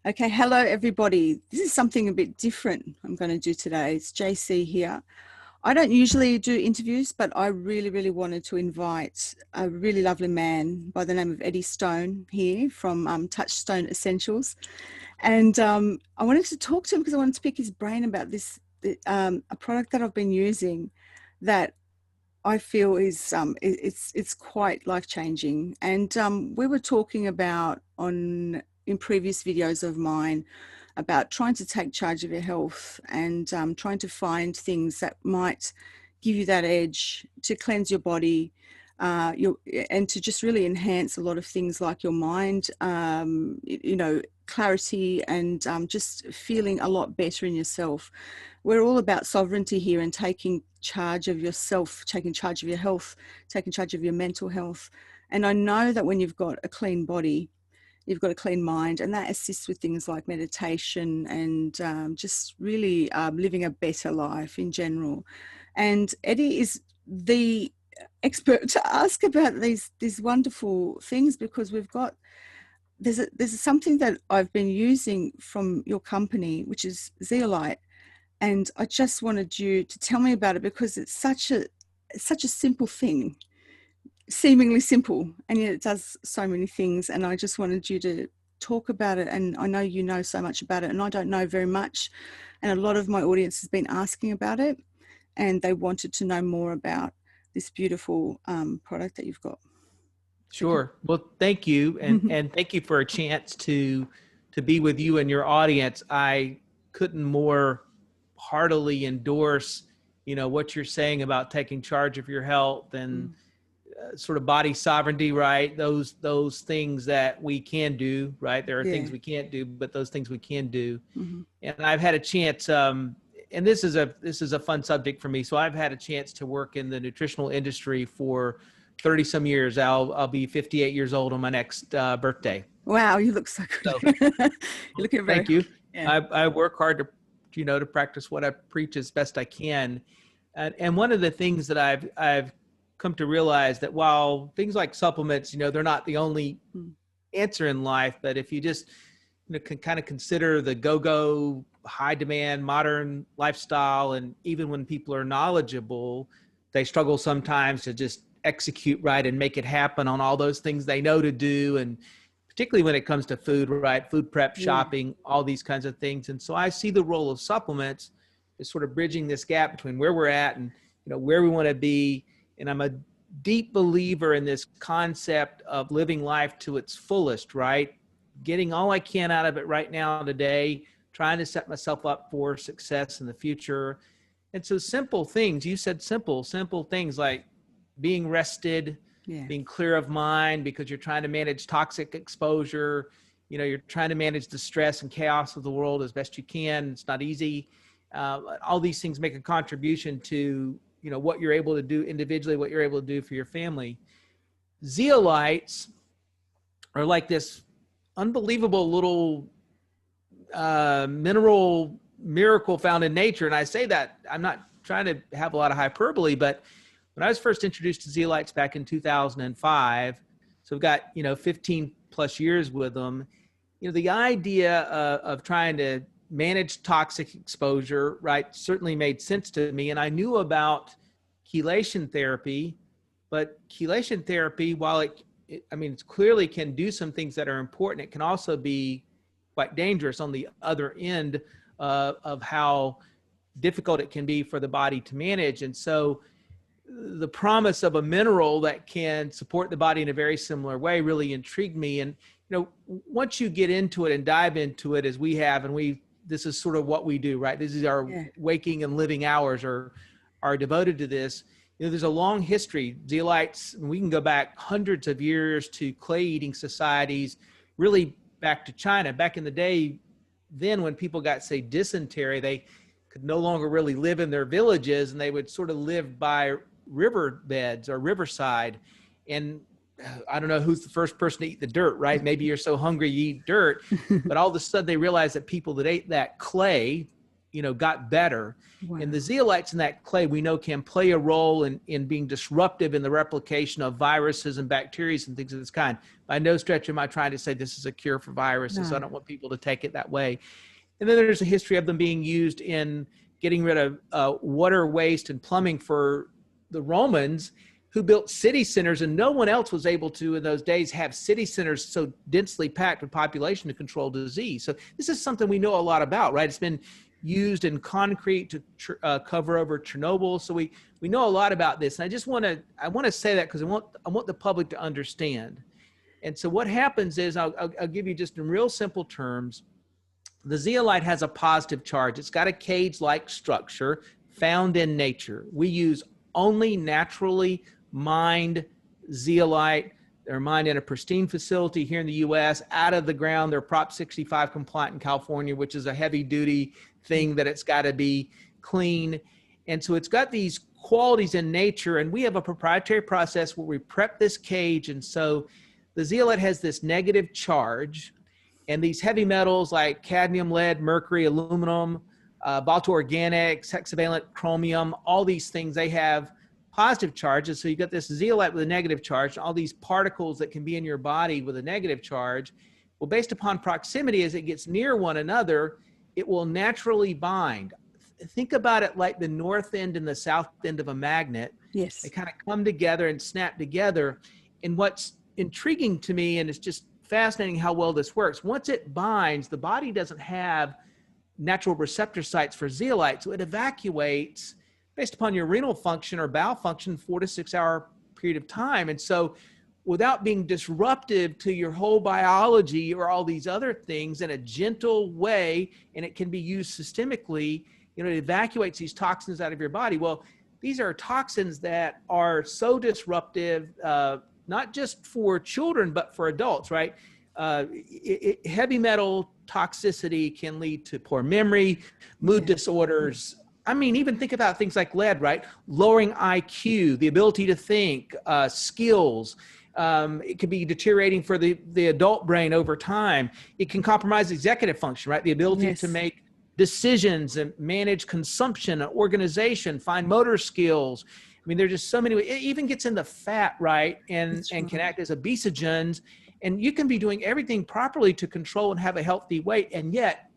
Okay, hello everybody. This is something a bit different I'm going to do today. It's JC here. I don't usually do interviews, but I really wanted to invite a really lovely man by the name of Eddie Stone here from Touchstone Essentials. And I wanted to talk to him because I wanted to pick his brain about this, a product that I've been using that I feel is it's quite life-changing. And we were talking about in previous videos of mine about trying to take charge of your health and trying to find things that might give you that edge to cleanse your body, and to just really enhance a lot of things like your mind, clarity, and just feeling a lot better in yourself. We're all about sovereignty here and taking charge of yourself, taking charge of your health, taking charge of your mental health. And I know that when you've got a clean body, you've got a clean mind, and that assists with things like meditation and just really living a better life in general. And Eddie is the expert to ask about these wonderful things, because there's something that I've been using from your company, which is Zeolite, and I just wanted you to tell me about it because it's such a simple thing, seemingly simple, and yet it does so many things. And I just wanted you to talk about it. And I know you know so much about it, and I don't know very much. And a lot of my audience has been asking about it, and they wanted to know more about this beautiful product that you've got. Sure. Well, thank you. And thank you for a chance to be with you and your audience. I couldn't more heartily endorse, what you're saying about taking charge of your health and sort of body sovereignty, right? Those things that we can do, right? There are things we can't do, but those things we can do. And I've had a chance, and this is a fun subject for me. So I've had a chance to work in the nutritional industry for 30 some years. I'll be 58 years old on my next birthday. Wow, you look so good. So, You're looking very. Thank you. Yeah. I work hard to practice what I preach as best I can. And one of the things that I've come to realize that while things like supplements, they're not the only answer in life, but if you just can kind of consider the go-go, high demand, modern lifestyle, and even when people are knowledgeable, they struggle sometimes to just execute right and make it happen on all those things they know to do. And particularly when it comes to food, right? Food prep, shopping, all these kinds of things. And so I see the role of supplements as sort of bridging this gap between where we're at and, where we want to be. And I'm a deep believer in this concept of living life to its fullest, right? Getting all I can out of it right now, today, trying to set myself up for success in the future. And so simple things, you said simple things like being rested, being clear of mind, because you're trying to manage toxic exposure. You're trying to manage the stress and chaos of the world as best you can. It's not easy. All these things make a contribution to, what you're able to do individually, what you're able to do for your family. Zeolites are like this unbelievable little mineral miracle found in nature. And I say that, I'm not trying to have a lot of hyperbole, but when I was first introduced to zeolites back in 2005, so we've got, 15 plus years with them, the idea of trying to manage toxic exposure, right, certainly made sense to me. And I knew about chelation therapy, but chelation therapy, while it clearly can do some things that are important, it can also be quite dangerous on the other end of how difficult it can be for the body to manage. And so the promise of a mineral that can support the body in a very similar way really intrigued me. And, once you get into it and dive into it as we have, and this is sort of what we do, right? This is our waking and living hours are devoted to this. There's a long history. Zeolites, we can go back hundreds of years to clay eating societies, really back to China. Back in the day, then when people got, say, dysentery, they could no longer really live in their villages, and they would sort of live by riverbeds or riverside. And I don't know who's the first person to eat the dirt, right? Maybe you're so hungry you eat dirt, but all of a sudden they realized that people that ate that clay got better. Wow. And the zeolites in that clay, we know, can play a role in being disruptive in the replication of viruses and bacteria and things of this kind. By no stretch am I trying to say this is a cure for viruses. No. So I don't want people to take it that way. And then there's a history of them being used in getting rid of water waste and plumbing for the Romans, who built city centers, and no one else was able to in those days have city centers so densely packed with population to control disease. So this is something we know a lot about, right? It's been used in concrete to cover over Chernobyl. So we know a lot about this. And I want to say that because I want the public to understand. And so what happens is, I'll give you just in real simple terms, the zeolite has a positive charge. It's got a cage-like structure found in nature. We use only naturally mined zeolite. They're mined in a pristine facility here in the U.S. out of the ground. They're Prop 65 compliant in California, which is a heavy duty thing that it's got to be clean. And so it's got these qualities in nature, and we have a proprietary process where we prep this cage. And so the zeolite has this negative charge, and these heavy metals like cadmium, lead, mercury, aluminum, volatile organics, hexavalent chromium, all these things, they have positive charges. So you got this zeolite with a negative charge, all these particles that can be in your body with a negative charge. Well, based upon proximity, as it gets near one another, it will naturally bind. Think about it like the north end and the south end of a magnet. Yes. They kind of come together and snap together. And what's intriguing to me, and it's just fascinating how well this works, once it binds, the body doesn't have natural receptor sites for zeolite, so it evacuates based upon your renal function or bowel function, 4 to 6 hour period of time. And so without being disruptive to your whole biology or all these other things, in a gentle way, and it can be used systemically, it evacuates these toxins out of your body. Well, these are toxins that are so disruptive, not just for children, but for adults, right? Heavy metal toxicity can lead to poor memory, mood disorders. I mean, even think about things like lead, right? Lowering IQ, the ability to think, skills. It could be deteriorating for the adult brain over time. It can compromise executive function, right? The ability to make decisions and manage consumption, organization, fine motor skills. I mean, there's just so many ways. It even gets in the fat, right? And can act as obesogens. And you can be doing everything properly to control and have a healthy weight, and yet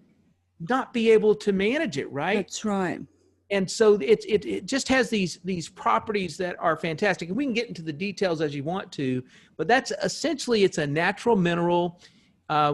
not be able to manage it, right? That's right. And so it just has these properties that are fantastic. And we can get into the details as you want to, but that's essentially, it's a natural mineral.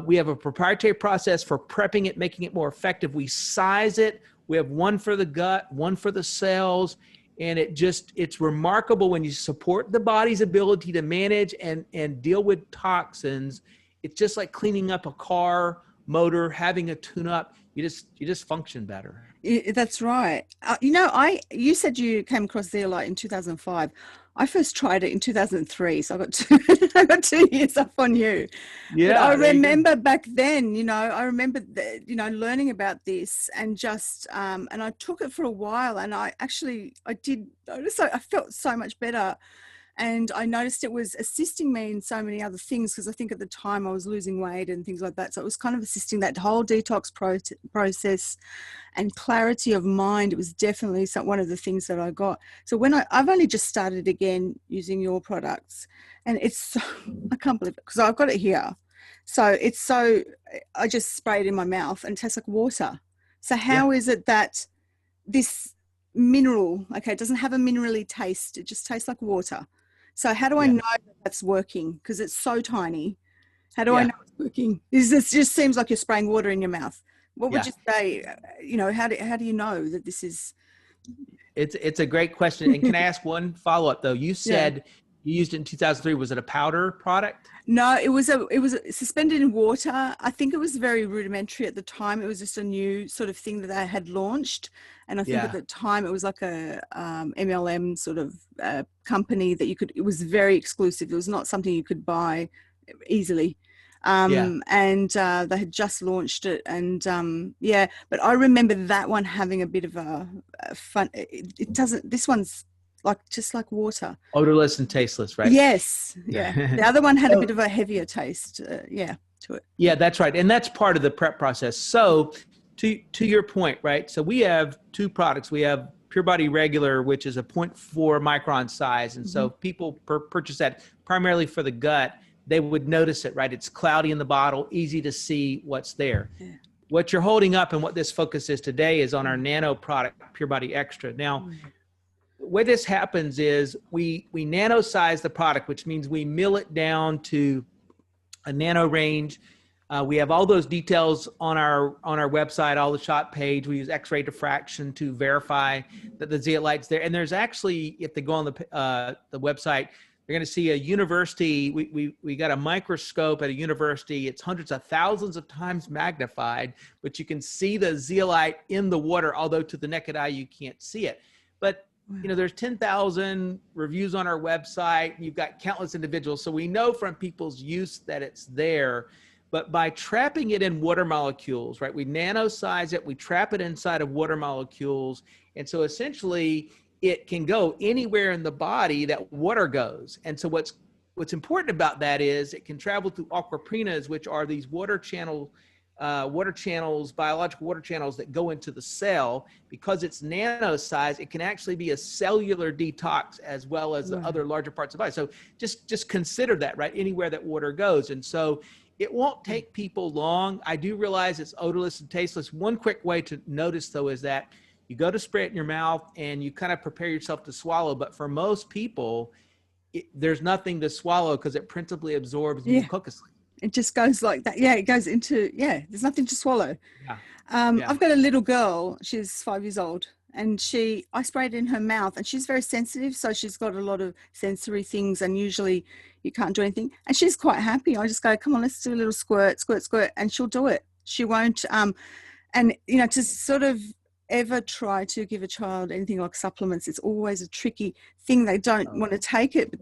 We have a proprietary process for prepping it, making it more effective. We size it. We have one for the gut, one for the cells. And it's remarkable when you support the body's ability to manage and deal with toxins. It's just like cleaning up a car motor, having a tune-up. You just function better. That's right. You said you came across zeolite in 2005. I first tried it in 2003, so I got 2 years up on you. Yeah, but I remember back then, I remember learning about this and just and I took it for a while, and I did notice I felt so much better. And I noticed it was assisting me in so many other things, because I think at the time I was losing weight and things like that. So it was kind of assisting that whole detox process and clarity of mind. It was definitely one of the things that I got. So when I've only just started again using your products, and I can't believe it, because I've got it here. So I just spray it in my mouth and it tastes like water. So how is it that this mineral, it doesn't have a minerally taste, it just tastes like water? So how do I know that that's working? Because it's so tiny. How do I know it's working? This just seems like you're spraying water in your mouth. What would you say? How do you know that this is? It's a great question. And can I ask one follow up though? You said you used it in 2003. Was it a powder product? No, it was suspended in water. I think it was very rudimentary at the time. It was just a new sort of thing that I had launched. And I think at the time it was like a MLM sort of company that it was very exclusive. It was not something you could buy easily. And they had just launched it. And but I remember that one having a bit of a fun. This one's just like water. Odorless and tasteless, right? Yes. Yeah. The other one had a bit of a heavier taste. To it. Yeah, that's right. And that's part of the prep process. So to your point, right? So we have two products. We have Pure Body Regular, which is a zero point 0.4 micron size. And so people purchase that primarily for the gut. They would notice it, right? It's cloudy in the bottle, easy to see what's there. Yeah. What you're holding up and what this focus is today is on our Nano product, Pure Body Extra. Now, the way this happens is we nano size the product, which means we mill it down to a nano range. We have all those details on our website, all the shop page. We use X-ray diffraction to verify that the zeolite's there. And there's actually, if they go on the website, you're going to see a university. We got a microscope at a university. It's hundreds of thousands of times magnified, but you can see the zeolite in the water, although to the naked eye, you can't see it. But you know, there's 10,000 reviews on our website. You've got countless individuals. So we know from people's use that it's there. But by trapping it in water molecules, right? We nano size it, we trap it inside of water molecules. And so essentially it can go anywhere in the body that water goes. And so what's important about that is it can travel through aquaprinas, which are these water channels, biological water channels that go into the cell. Because it's nano size, it can actually be a cellular detox as well as the other larger parts of the body. So just consider that, right? Anywhere that water goes. And so it won't take people long. I do realize it's odorless and tasteless. One quick way to notice, though, is that you go to spray it in your mouth and you kind of prepare yourself to swallow. But for most people, there's nothing to swallow because it principally absorbs mucously. It just goes like that. Yeah, it goes into, there's nothing to swallow. I've got a little girl, she's 5 years old, and I sprayed it in her mouth, and she's very sensitive. So she's got a lot of sensory things, and usually you can't do anything. And she's quite happy. I just go, come on, let's do a little squirt, squirt, squirt. And she'll do it. She won't, and you know, to sort of ever try to give a child anything like supplements, it's always a tricky thing. They don't want to take it. But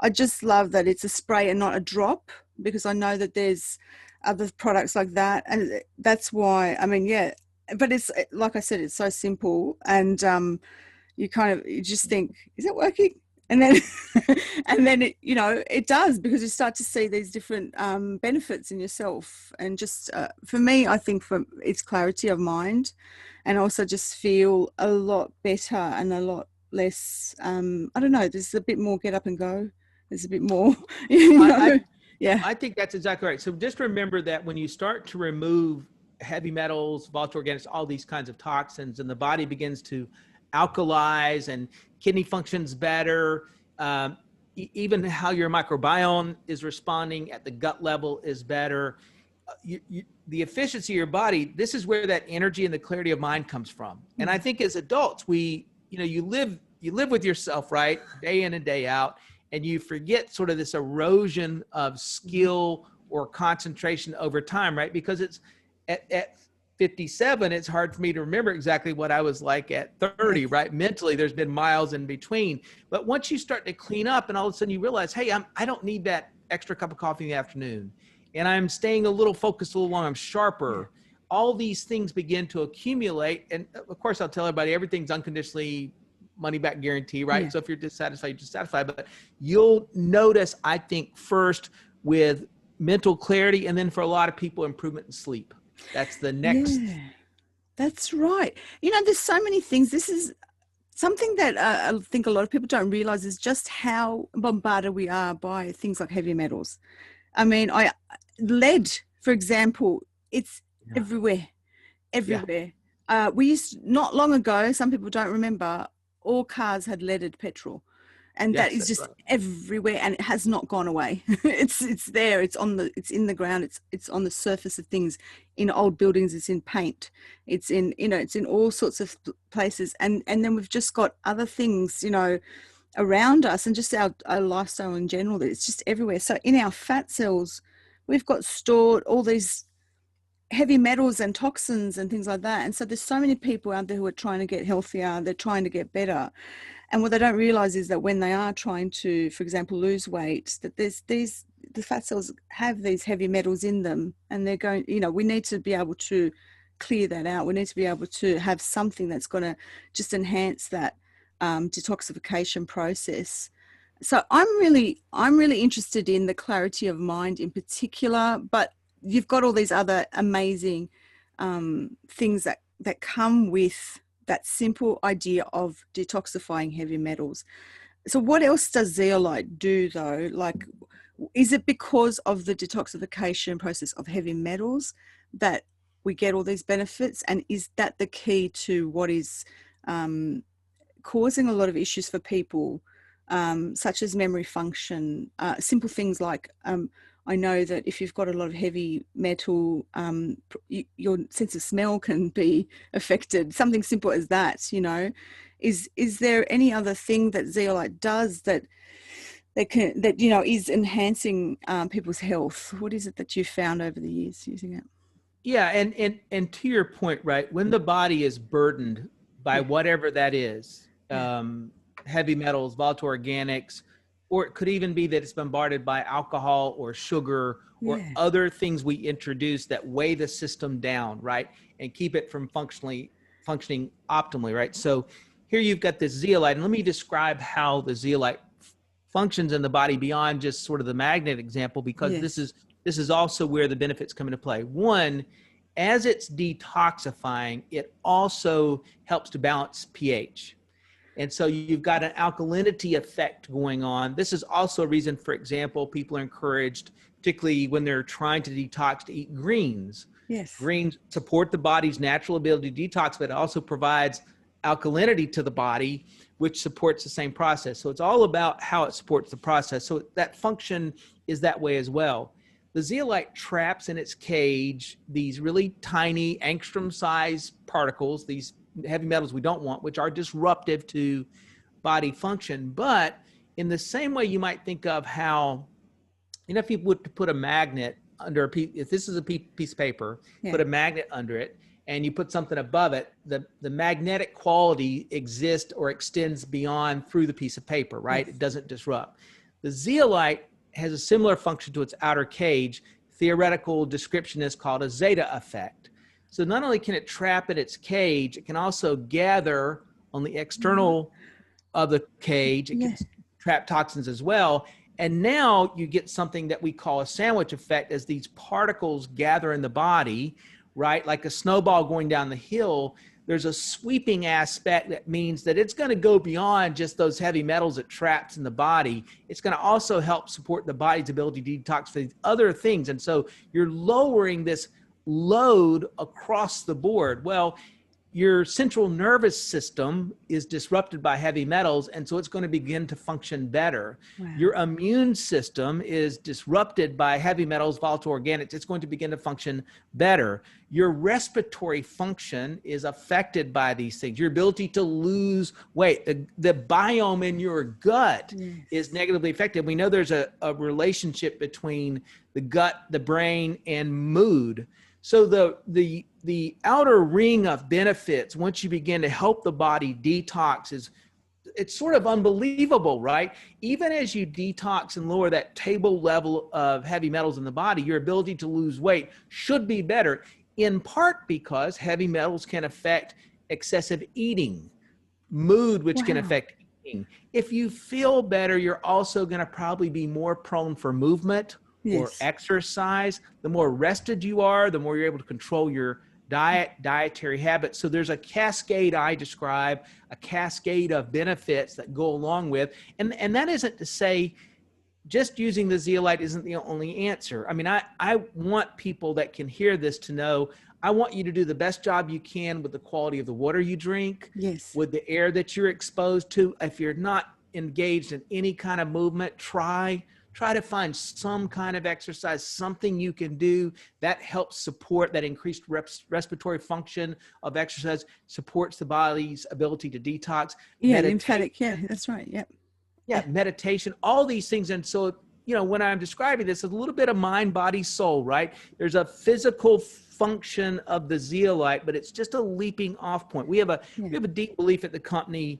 I just love that it's a spray and not a drop, because I know that there's other products like that. And that's why, I mean, but it's, like I said, it's so simple. And you just think, is it working? And then, it does, because you start to see these different benefits in yourself. And just for me, I think it's clarity of mind, and also just feel a lot better and a lot less, I don't know, there's a bit more get up and go. There's a bit more, I think that's exactly right. So just remember that when you start to remove heavy metals, volatile organics, all these kinds of toxins, and the body begins to alkalize and kidney functions better, even how your microbiome is responding at the gut level is better. The efficiency of your body, this is where that energy and the clarity of mind comes from. And I think as adults, you live with yourself, right? Day in and day out. And you forget sort of this erosion of skill or concentration over time, right? Because it's at 57, it's hard for me to remember exactly what I was like at 30, right? Mentally, there's been miles in between. But once you start to clean up and all of a sudden you realize, hey, I don't need that extra cup of coffee in the afternoon. And I'm staying a little focused a little long, I'm sharper. All these things begin to accumulate. And of course, I'll tell everybody, everything's unconditionally money back guarantee, right? Yeah. So if you're dissatisfied, you're dissatisfied. But you'll notice, I think, first with mental clarity, and then for a lot of people, improvement in sleep. That's the next. Yeah, that's right. You know, there's so many things. This is something that I think a lot of people don't realize, is just how bombarded we are by things like heavy metals. I mean, lead, for example, it's everywhere. We used, not long ago, some people don't remember, all cars had leaded petrol, and that is just everywhere, and it has not gone away. It's there. It's in the ground. It's on the surface of things. In old buildings, it's in paint. It's in it's in all sorts of places, and then we've just got other things around us, and just our lifestyle in general. It's just everywhere. So in our fat cells, we've got stored all these heavy metals and toxins and things like that. And so there's so many people out there who are trying to get healthier, they're trying to get better. And what they don't realize is that when they are trying to, for example, lose weight, that the fat cells have these heavy metals in them, and they're going, we need to be able to clear that out. We need to be able to have something that's going to just enhance that detoxification process. So I'm really interested in the clarity of mind in particular, but you've got all these other amazing things that come with that simple idea of detoxifying heavy metals. So what else does zeolite do though? Like, is it because of the detoxification process of heavy metals that we get all these benefits? And is that the key to what is causing a lot of issues for people, such as memory function, simple things like, I know that if you've got a lot of heavy metal, your sense of smell can be affected. Something simple as that, you know. Is there any other thing that zeolite does that you know is enhancing people's health? What is it that you've found over the years using it? Yeah, and to your point, right? When the body is burdened by Yeah. whatever that is, Yeah. heavy metals, volatile organics, or it could even be that it's bombarded by alcohol or sugar or Yeah. other things we introduce that weigh the system down, right? And keep it from functioning optimally, right? So here you've got this zeolite, and let me describe how the zeolite functions in the body beyond just sort of the magnet example, because Yes. this is also where the benefits come into play. One, as it's detoxifying, it also helps to balance pH. And so you've got an alkalinity effect going on. This is also a reason, for example, people are encouraged, particularly when they're trying to detox, to eat greens. Yes. Greens support the body's natural ability to detox, but it also provides alkalinity to the body, which supports the same process. So it's all about how it supports the process. So that function is that way as well. The zeolite traps in its cage these really tiny angstrom-sized particles, these heavy metals we don't want, which are disruptive to body function. But in the same way you might think of how, you know, if you would put a magnet under a piece, if this is a piece of paper, Yeah. put a magnet under it, and you put something above it, the magnetic quality exists or extends beyond through the piece of paper, right? Yes. It doesn't disrupt. The zeolite has a similar function to its outer cage. Theoretical description is called a Zeta Effect. So not only can it trap in its cage, it can also gather on the external of the cage. It Yeah. can trap toxins as well. And now you get something that we call a sandwich effect as these particles gather in the body, right? Like a snowball going down the hill. There's a sweeping aspect that means that it's going to go beyond just those heavy metals it traps in the body. It's going to also help support the body's ability to detox these other things. And so you're lowering this load across the board. Well, your central nervous system is disrupted by heavy metals, and so it's going to begin to function better. Wow. Your immune system is disrupted by heavy metals, volatile organics. It's going to begin to function better. Your respiratory function is affected by these things. Your ability to lose weight, the biome in your gut is negatively affected. We know there's a relationship between the gut, the brain, and mood. So the outer ring of benefits, once you begin to help the body detox, it's sort of unbelievable, right? Even as you detox and lower that table level of heavy metals in the body, your ability to lose weight should be better, in part because heavy metals can affect excessive eating, mood, which can affect eating. If you feel better, you're also going to probably be more prone for movement or exercise. The more rested you are, the more you're able to control your dietary habits. So there's a cascade I describe, a cascade of benefits that go along with, and that isn't to say just using the zeolite isn't the only answer. I mean, I want people that can hear this to know, I want you to do the best job you can with the quality of the water you drink, with the air that you're exposed to. If you're not engaged in any kind of movement, try to find some kind of exercise, something you can do that helps support that increased respiratory function of exercise, supports the body's ability to detox. Yeah, lymphatic. Yeah, that's right. Yep. Yeah, meditation, all these things. And so, you know, when I'm describing this, a little bit of mind, body, soul, right? There's a physical function of the zeolite, but it's just a leaping off point. We have a deep belief at the company,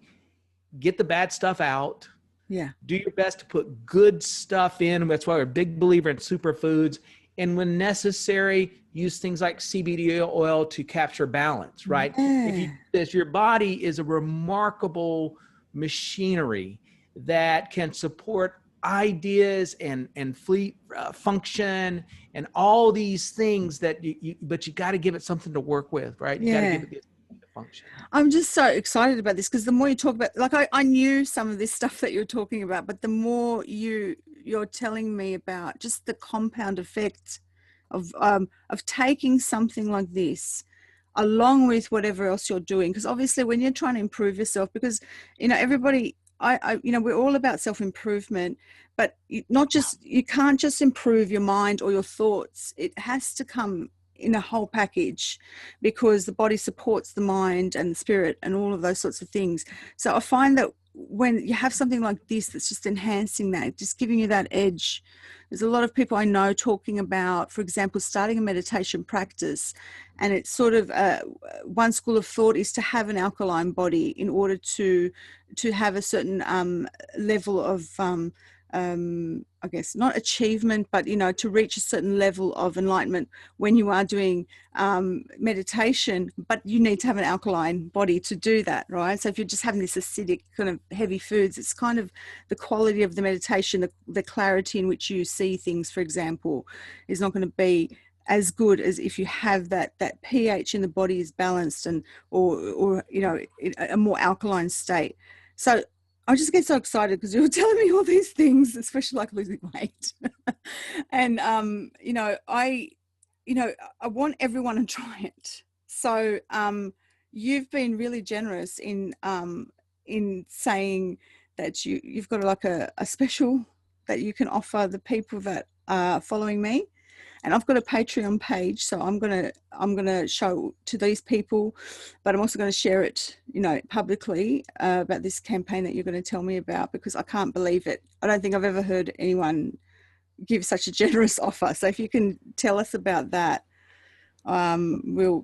get the bad stuff out. Yeah. Do your best to put good stuff in. That's why we're a big believer in superfoods. And when necessary, use things like CBD oil to capture balance, right? If you do this, your body is a remarkable machinery that can support ideas and fleet function and all these things that but you got to give it something to work with, right? You got to give it the function. I'm just so excited about this because the more you talk about, like I knew some of this stuff that you're talking about, but the more you're telling me about just the compound effect of taking something like this along with whatever else you're doing, because obviously when you're trying to improve yourself, because everybody, we're all about self-improvement, but not just, you can't just improve your mind or your thoughts. It has to come in a whole package, because the body supports the mind and the spirit and all of those sorts of things. So I find that when you have something like this that's just enhancing that, just giving you that edge, there's a lot of people I know talking about, for example, starting a meditation practice, and it's sort of one school of thought is to have an alkaline body in order to have a certain level of I guess not achievement, but to reach a certain level of enlightenment when you are doing meditation. But you need to have an alkaline body to do that, right? So if you're just having this acidic kind of heavy foods, it's kind of the quality of the meditation, the clarity in which you see things, for example, is not going to be as good as if you have that pH in the body is balanced and or a more alkaline state. So I just get so excited because you're telling me all these things, especially like losing weight. And I want everyone to try it. So you've been really generous in saying that you've got like a special that you can offer the people that are following me. And I've got a Patreon page, so I'm gonna show to these people, but I'm also going to share it, publicly about this campaign that you're going to tell me about, because I can't believe it. I don't think I've ever heard anyone give such a generous offer. So if you can tell us about that, we'll,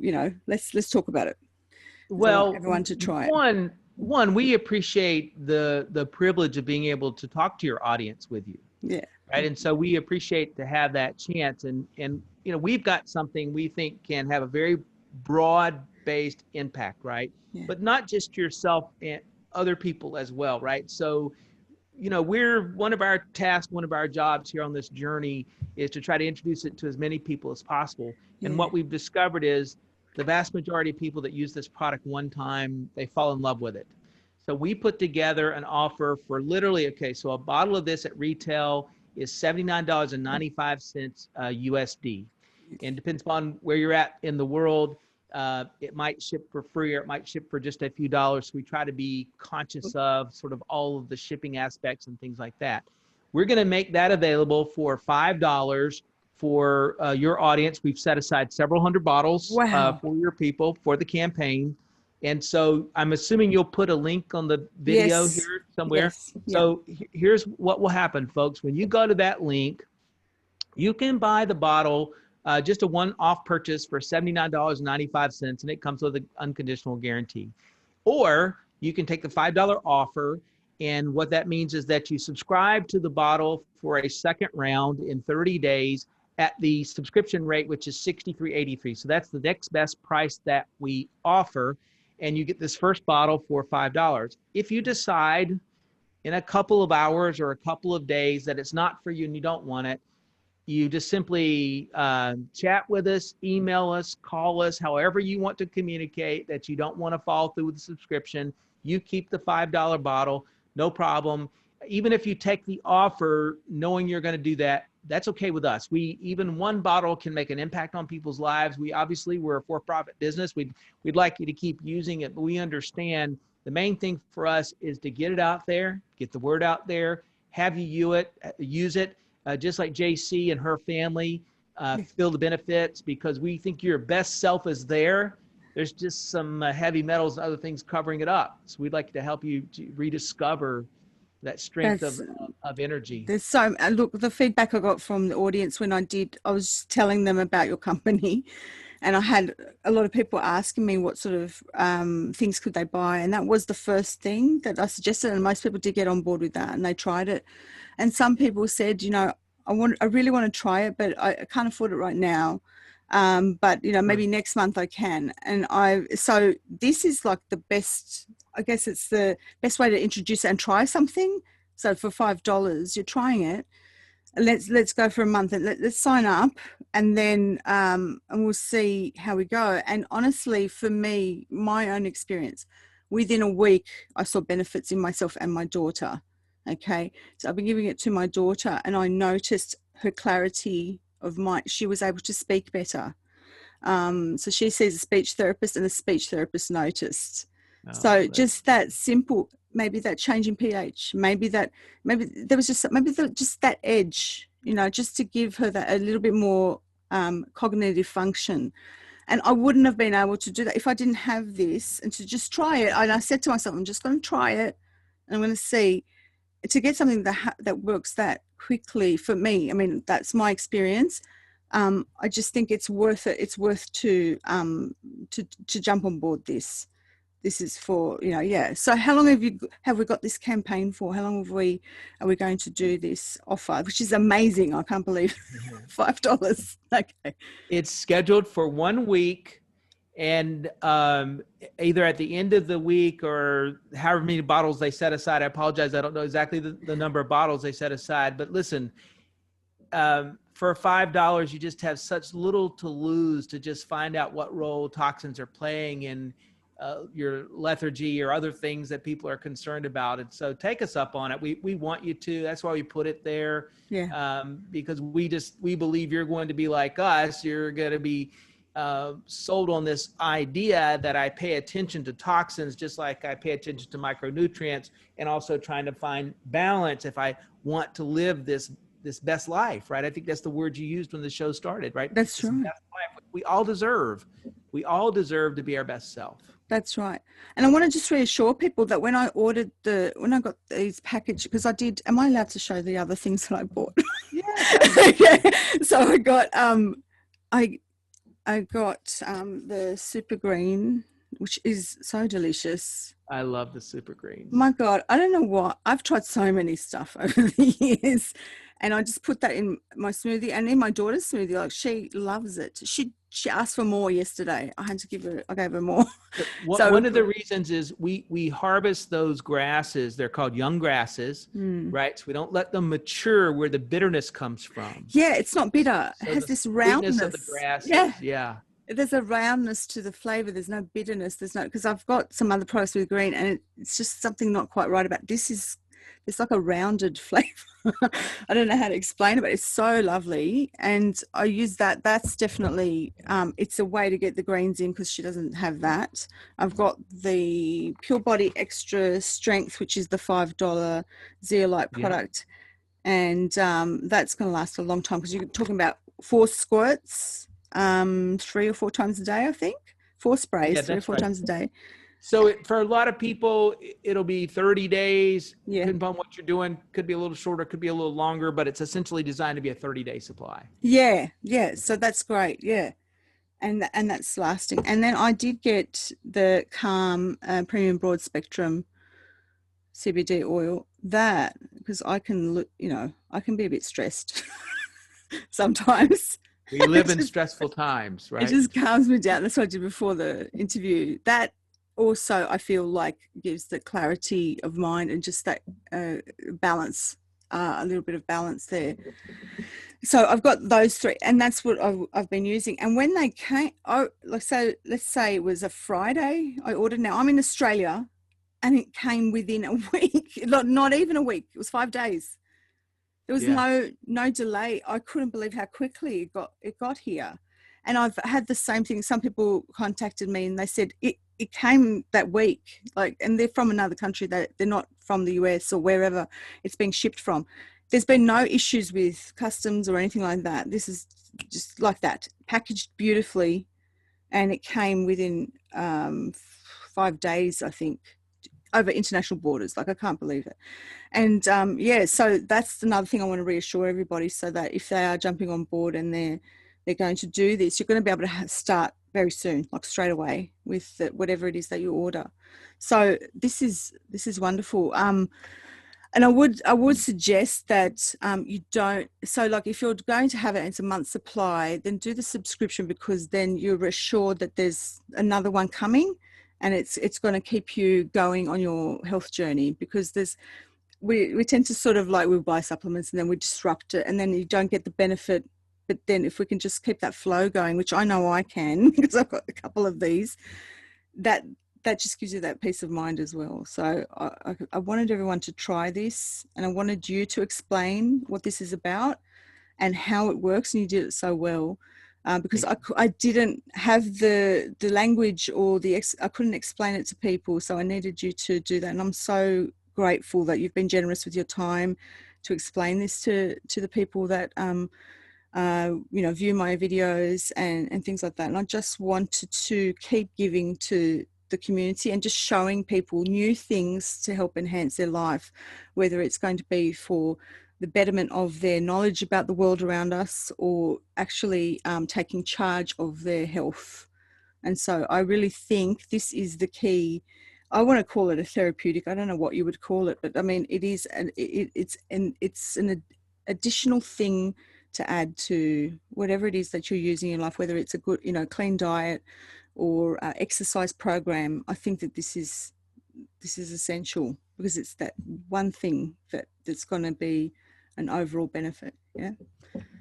let's talk about it. Well, I want everyone to try it. One, we appreciate the privilege of being able to talk to your audience with you. Yeah. Right. And so we appreciate to have that chance. And we've got something we think can have a very broad-based impact, right? Yeah. But not just yourself and other people as well, right? So, one of our tasks, one of our jobs here on this journey is to try to introduce it to as many people as possible. Yeah. And what we've discovered is the vast majority of people that use this product one time, they fall in love with it. So we put together an offer for literally, so a bottle of this at retail is $79.95 USD. And depends upon where you're at in the world. It might ship for free or it might ship for just a few dollars. So we try to be conscious of sort of all of the shipping aspects and things like that. We're going to make that available for $5 for your audience. We've set aside several hundred bottles for your people for the campaign. And so I'm assuming you'll put a link on the video here somewhere. Yes. So here's what will happen, folks. When you go to that link, you can buy the bottle, just a one-off purchase for $79.95, and it comes with an unconditional guarantee. Or you can take the $5 offer, and what that means is that you subscribe to the bottle for a second round in 30 days at the subscription rate, which is $63.83. So that's the next best price that we offer. And you get this first bottle for $5. If you decide in a couple of hours or a couple of days that it's not for you and you don't want it, you just simply chat with us, email us, call us, however you want to communicate that you don't want to fall through with the subscription. You keep the $5 bottle, no problem. Even if you take the offer knowing you're going to do that, that's okay with us. Even one bottle can make an impact on people's lives. We're a for-profit business. We'd like you to keep using it, but we understand the main thing for us is to get it out there, get the word out there, have you use it, just like JC and her family feel the benefits, because we think your best self is there. There's just some heavy metals and other things covering it up. So we'd like to help you to rediscover that strength of energy. There's so, look, the feedback I got from the audience when I was telling them about your company, and I had a lot of people asking me what sort of things could they buy, and that was the first thing that I suggested, and most people did get on board with that, and they tried it. And some people said, I really want to try it, but I can't afford it right now. But maybe next month I can. And so this is like the best, I guess it's the best way to introduce it and try something So for $5, you're trying it. Let's go for a month and let's sign up, and then and we'll see how we go. And honestly, for me, my own experience, within a week, I saw benefits in myself and my daughter. Okay, so I've been giving it to my daughter, and I noticed her clarity of mind. She was able to speak better. So she sees a speech therapist, and the speech therapist noticed. So just that simple, maybe that change in pH, maybe there was just just that edge, you know, just to give her that a little bit more cognitive function. And I wouldn't have been able to do that if I didn't have this, and to just try it. And I said to myself, I'm just going to try it, and I'm going to see, to get something that works that quickly for me. I mean, that's my experience. I just think it's worth it. It's worth to jump on board this. This is for, you know, yeah. So how long have we got this campaign for? How long are we going to do this offer, which is amazing? I can't believe $5. Okay. It's scheduled for 1 week, and either at the end of the week or however many bottles they set aside. I apologize, I don't know exactly the number of bottles they set aside, but listen, for $5, you just have such little to lose to just find out what role toxins are playing in your lethargy or other things that people are concerned about. And so take us up on it. We want you to. That's why we put it there. Yeah. Because we believe you're going to be like us. You're going to be sold on this idea that I pay attention to toxins just like I pay attention to micronutrients, and also trying to find balance if I want to live this best life, right? I think that's the word you used when the show started, right? That's right. Best life we all deserve. We all deserve to be our best self. That's right. And I want to just reassure people that when I got these packages, because I did, am I allowed to show the other things that I bought? Yeah. Okay. So I got I got the super green, which is so delicious. I love the super green. My God, I don't know what. I've tried so many stuff over the years, and I just put that in my smoothie and in my daughter's smoothie. Like, she loves it. She asked for more yesterday. I gave her more. So one of the reasons is we harvest those grasses. They're called young grasses, right? So we don't let them mature where the bitterness comes from. Yeah, it's not bitter. So it has this roundness of the grasses. Yeah. There's a roundness to the flavor. There's no bitterness. Because I've got some other products with green, and it's just something not quite right about this. It's like a rounded flavor. I don't know how to explain it, but it's so lovely. And I use that. That's definitely, it's a way to get the greens in, because she doesn't have that. I've got the Pure Body Extra Strength, which is the $5 Zeolite product. Yeah. And that's going to last a long time, because you're talking about 4 squirts, 3 or 4 times a day, I think. 4 sprays, 3 or 4 times a day. So for a lot of people, it'll be 30 days. Yeah. Depending upon what you're doing. Could be a little shorter, could be a little longer, but it's essentially designed to be a 30-day supply. Yeah. Yeah. So that's great. Yeah. And that's lasting. And then I did get the Calm Premium Broad Spectrum CBD oil, that, because I can look, you know, I can be a bit stressed sometimes. We live in stressful times, right? It just calms me down. That's what I did before the interview. That also, I feel like, gives the clarity of mind and just that balance, a little bit of balance there. So I've got those 3, and that's what I've been using. And when they came, let's say it was a Friday, I ordered. Now I'm in Australia, and it came within a week, not even a week. It was 5 days. There was no delay. I couldn't believe how quickly it got here. And I've had the same thing. Some people contacted me and they said it came that week, and they're from another country, that they're not from the US or wherever it's being shipped from. There's been no issues with customs or anything like that. This is just like that, packaged beautifully, and it came within 5 days, I think, over international borders. Like, I can't believe it. And so that's another thing I want to reassure everybody, so that if they are jumping on board and they're going to do this, you're going to be able to start very soon, like straight away, with whatever it is that you order. So this is wonderful. And I would suggest that you don't. So, like, if you're going to have it and it's a month's supply, then do the subscription, because then you're assured that there's another one coming, and it's going to keep you going on your health journey. Because we tend to sort of like, we'll buy supplements and then we disrupt it, and then you don't get the benefit. But then if we can just keep that flow going, which I know I can because I've got a couple of these, that just gives you that peace of mind as well. So I wanted everyone to try this, and I wanted you to explain what this is about and how it works, and you did it so well. Because I didn't have the language or I couldn't explain it to people, so I needed you to do that. And I'm so grateful that you've been generous with your time to explain this to the people that view my videos and things like that. And I just wanted to keep giving to the community and just showing people new things to help enhance their life, whether it's going to be for the betterment of their knowledge about the world around us, or actually taking charge of their health. And so I really think this is the key. I want to call it a therapeutic. I don't know what you would call it, but I mean, it is, it's an additional thing to add to whatever it is that you're using in life, whether it's a good, clean diet or exercise program. I think that this is essential, because it's that one thing that's going to be an overall benefit. Yeah.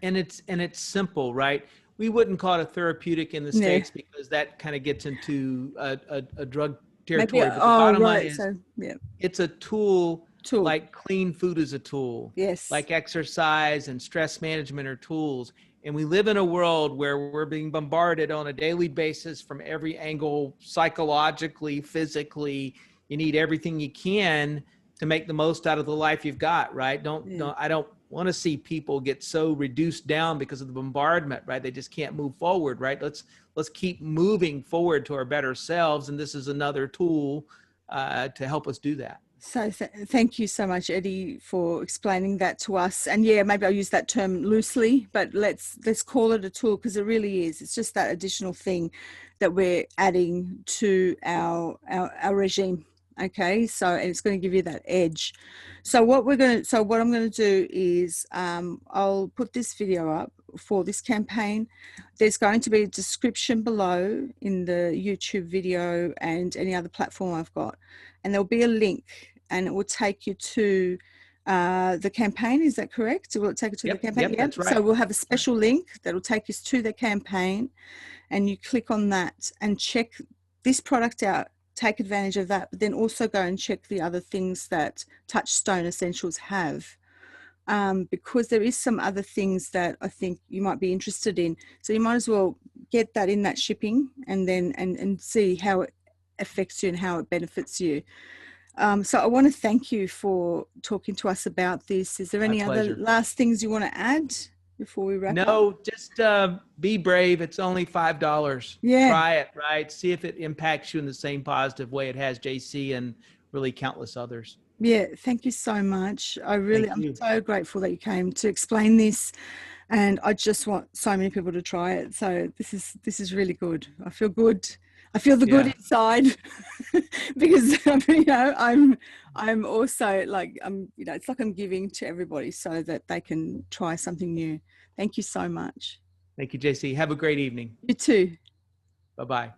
And it's simple, right? We wouldn't call it a therapeutic in the States because that kind of gets into a drug territory. Maybe, but the bottom line is, so, yeah, it's a tool. Like clean food is a tool. Yes. Like exercise and stress management are tools. And we live in a world where we're being bombarded on a daily basis from every angle, psychologically, physically. You need everything you can to make the most out of the life you've got, right? I don't want to see people get so reduced down because of the bombardment, right? They just can't move forward, right? Let's keep moving forward to our better selves. And this is another tool to help us do that. So thank you so much, Eddie, for explaining that to us. And yeah, maybe I'll use that term loosely, but let's call it a tool, because it really is. It's just that additional thing that we're adding to our regime. Okay, so it's going to give you that edge. So what I'm going to do is I'll put this video up for this campaign. There's going to be a description below in the YouTube video and any other platform I've got, and there'll be a link, and it will take you to the campaign. Is that correct? Will it take you to the campaign? Yep, that's right. So we'll have a special link that will take us to the campaign, and you click on that and check this product out. Take advantage of that, but then also go and check the other things that Touchstone Essentials have, because there is some other things that I think you might be interested in. So you might as well get that in that shipping, and then and see how it affects you and how it benefits you. So I want to thank you for talking to us about this. Is there any other last things you want to add before we wrap up? No, just be brave. It's only $5. Yeah. Try it, right? See if it impacts you in the same positive way it has JC and really countless others. Yeah, thank you so much. I'm so grateful that you came to explain this, and I just want so many people to try it. So this is really good. I feel good. I feel the good inside because I'm also like, it's like I'm giving to everybody so that they can try something new. Thank you so much. Thank you, JC. Have a great evening. You too. Bye-bye.